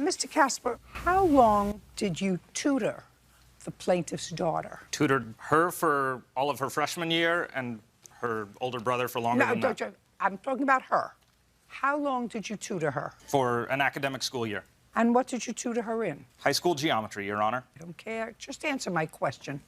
Mr. Casper, how long did you tutor the plaintiff's daughter? Tutored her for all of her freshman year and her older brother for longer than that. I'm talking about her. How long did you tutor her? For an academic school year. And what did you tutor her in? High school geometry, Your Honor. I don't care. Just answer my question.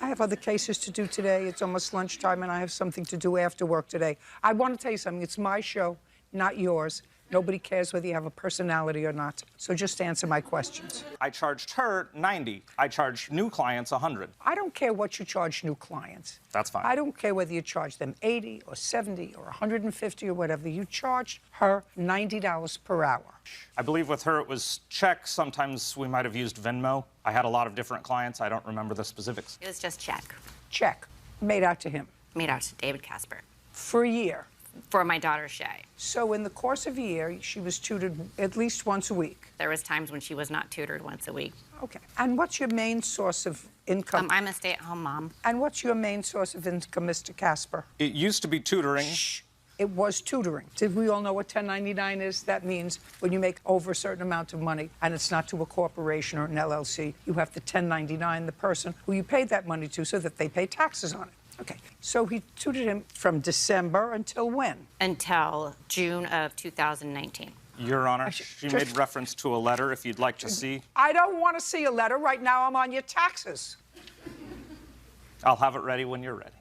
I have other cases to do today. It's almost lunchtime, and I have something to do after work today. I want to tell you something. It's my show, not yours. Nobody cares whether you have a personality or not. So just answer my questions. I charged her $90. I charged new clients $100. I don't care what you charge new clients. That's fine. I don't care whether you charge them $80 or $70 or $150 or whatever. You charged her $90 per hour. I believe with her it was check. Sometimes we might have used Venmo. I had a lot of different clients. I don't remember the specifics. It was just check. Check. Made out to him. Made out to David Casper. For a year. For my daughter, Shay. So in the course of a year, she was tutored at least once a week? There was times when she was not tutored once a week. Okay. And what's your main source of income? I'm a stay-at-home mom. And what's your main source of income, Mr. Casper? It used to be tutoring. Shh. It was tutoring. Did we all know what 1099 is? That means when you make over a certain amount of money and it's not to a corporation or an LLC, you have to 1099 the person who you paid that money to so that they pay taxes on it. Okay, so he tutored him from December until when? Until June of 2019. Your Honor, she made reference to a letter, if you'd like to see. I don't want to see a letter. Right now I'm on your taxes. I'll have it ready when you're ready.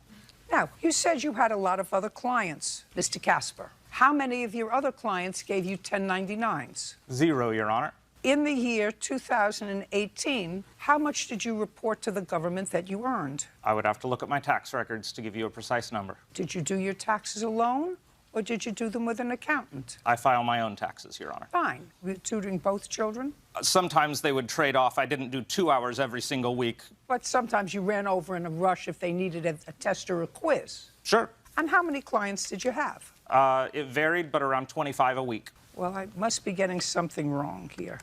Now, you said you had a lot of other clients, Mr. Casper. How many of your other clients gave you 1099s? 0, Your Honor. In the year 2018, how much did you report to the government that you earned? I would have to look at my tax records to give you a precise number. Did you do your taxes alone, or did you do them with an accountant? I file my own taxes, Your Honor. Fine. Were you tutoring both children? Sometimes they would trade off. I didn't do 2 hours every single week. But sometimes you ran over in a rush if they needed a test or a quiz. Sure. And how many clients did you have? It varied, but around 25 a week. Well, I must be getting something wrong here.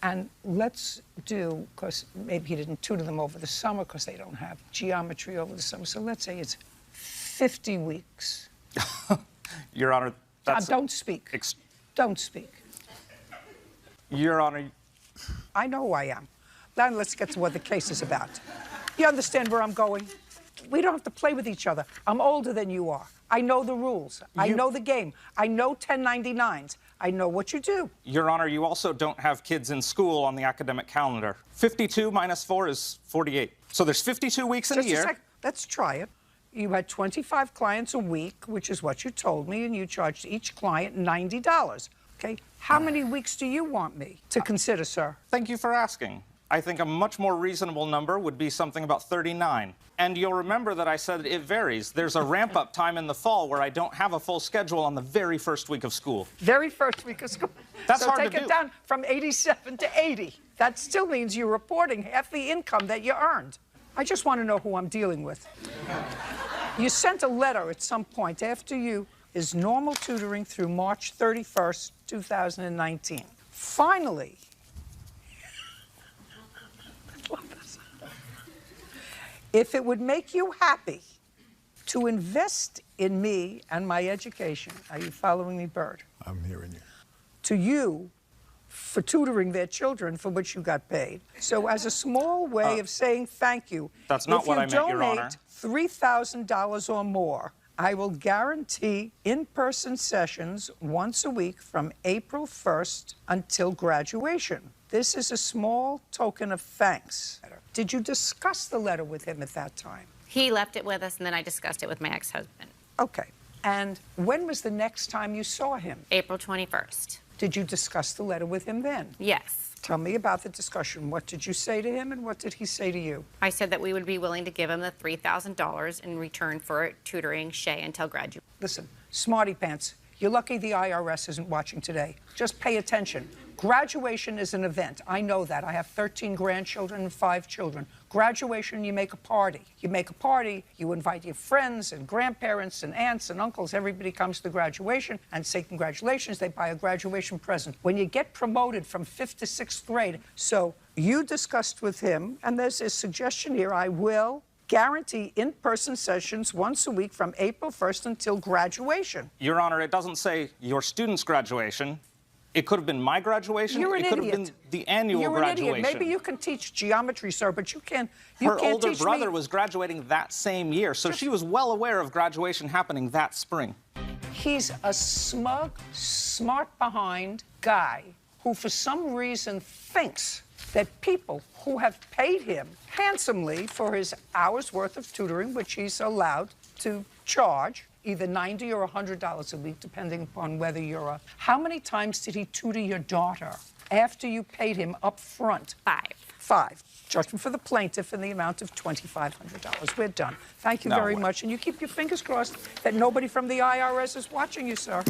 And let's do, because maybe he didn't tutor them over the summer because they don't have geometry over the summer. So let's say it's 50 weeks. Your Honor, that's... Don't speak. Don't speak. Your Honor... I know who I am. Now let's get to what the case is about. You understand where I'm going? We don't have to play with each other. I'm older than you are. I know the rules. I know the game. I know 1099s. I know what you do. Your Honor, you also don't have kids in school on the academic calendar. 52 minus 4 is 48. So there's 52 weeks in a year. Just a sec. Let's try it. You had 25 clients a week, which is what you told me, and you charged each client $90. Okay? How many weeks do you want me to consider, sir? Thank you for asking. I think a much more reasonable number would be something about 39. And you'll remember that I said it varies. There's a ramp-up time in the fall where I don't have a full schedule on the very first week of school. Very first week of school. That's hard to do. So take it down from 87 to 80. That still means you're reporting half the income that you earned. I just want to know who I'm dealing with. You sent a letter at some point after you is normal tutoring through March 31st, 2019. Finally, if it would make you happy to invest in me and my education, are you following me, Bird? I'm hearing you. To you for tutoring their children for which you got paid. So as a small way of saying thank you, that's not what I meant, Your Honor. If you donate $3,000 or more, I will guarantee in-person sessions once a week from April 1st until graduation. This is a small token of thanks. Did you discuss the letter with him at that time? He left it with us, and then I discussed it with my ex-husband. Okay. And when was the next time you saw him? April 21st. Did you discuss the letter with him then? Yes. Tell me about the discussion. What did you say to him, and what did he say to you? I said that we would be willing to give him the $3,000 in return for tutoring Shay until graduation. Listen, smarty pants, you're lucky the IRS isn't watching today. Just pay attention. Graduation is an event. I know that. I have 13 grandchildren and 5 children. Graduation, you make a party. You make a party, you invite your friends and grandparents and aunts and uncles. Everybody comes to the graduation and say congratulations. They buy a graduation present. When you get promoted from 5th to 6th grade, so you discussed with him, and there's a suggestion here, I will guarantee in-person sessions once a week from April 1st until graduation. Your Honor, it doesn't say your student's graduation. It could have been my graduation. You're an it could have idiot. been the annual You're graduation. an idiot. Maybe you can teach geometry, sir, but you can't. Her can't older teach brother me. was graduating that same year, so she was well aware of graduation happening that spring. He's a smug, smart-behind guy who, for some reason, thinks that people who have paid him handsomely for his hour's worth of tutoring, which he's allowed to charge, either $90 or $100 a week, depending upon whether you're a... How many times did he tutor your daughter after you paid him up front? 5. 5. Judgment for the plaintiff in the amount of $2,500. We're done. Thank you No very way. much. And you keep your fingers crossed that nobody from the IRS is watching you, sir.